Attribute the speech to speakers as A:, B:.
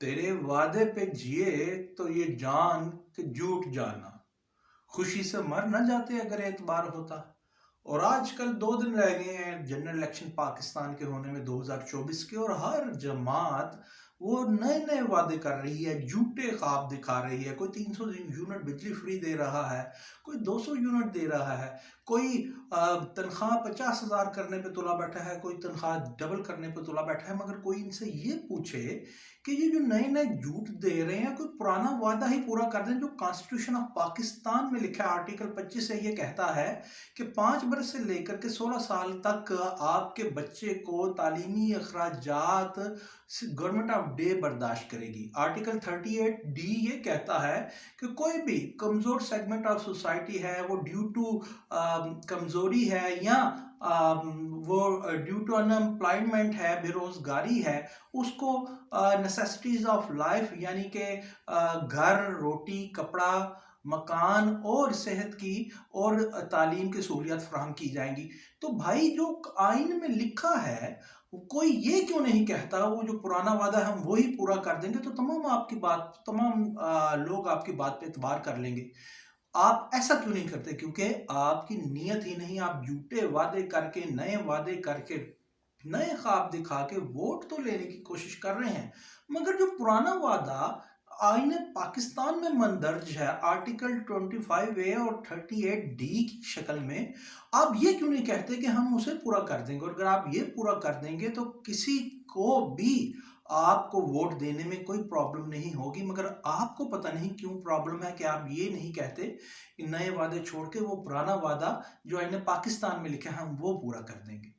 A: तेरे वादे पे जिए तो ये जान कि झूठ जाना, खुशी से मर न जाते अगर एतबार होता। और आजकल 2 दिन रह गए हैं जनरल इलेक्शन पाकिस्तान के होने में 2024 के, और हर जमात वो नए नए वादे कर रही है, झूठे ख्वाब दिखा रही है। कोई 300 यूनिट बिजली फ्री दे रहा है, कोई 200 यूनिट दे रहा है, कोई तनख्वाह 50,000 करने पे तुला बैठा है, कोई तनख्वाह डबल करने पे तुला बैठा है। मगर कोई इनसे ये पूछे कि ये जो नए नए झूठ दे रहे हैं, कोई पुराना वादा ही पूरा कर दें। जो कॉन्स्टिट्यूशन ऑफ पाकिस्तान में लिखा है, आर्टिकल 25 से ये कहता है कि 5 बरस से लेकर के 16 साल तक आपके बच्चे को तालीमी अखराजात गवर्नमेंट ऑफ डे बर्दाश्त करेगी। आर्टिकल 38D ये कहता है कि कोई भी कमज़ोर सेगमेंट ऑफ सोसाइटी है, वो ड्यू टू कमज़ोरी है, या वो ड्यू टू अनएम्प्लॉयमेंट है, बेरोज़गारी है, उसको नेसेसिटीज़ ऑफ लाइफ यानी कि घर, रोटी, कपड़ा, मकान और सेहत की और तालीम की सहूलियत फराहम की जाएंगी। तो भाई जो आइन में लिखा है, कोई ये क्यों नहीं कहता वो जो पुराना वादा है हम वही पूरा कर देंगे, तो तमाम लोग आपकी बात पे एतबार कर लेंगे। आप ऐसा क्यों नहीं करते? क्योंकि आपकी नीयत ही नहीं। आप झूठे वादे करके, नए वादे करके, नए ख्वाब दिखा के वोट तो लेने की कोशिश कर रहे हैं, मगर जो पुराना वादा आईन पाकिस्तान में मंदर्ज है, आर्टिकल 25A और 38D की शक्ल में, आप ये क्यों नहीं कहते कि हम उसे पूरा कर देंगे? और अगर आप ये पूरा कर देंगे तो किसी को भी आपको वोट देने में कोई प्रॉब्लम नहीं होगी। मगर आपको पता नहीं क्यों प्रॉब्लम है कि आप ये नहीं कहते कि नए वादे छोड़ के वो पुराना वादा जो आईन पाकिस्तान में लिखा है हम वो पूरा कर देंगे।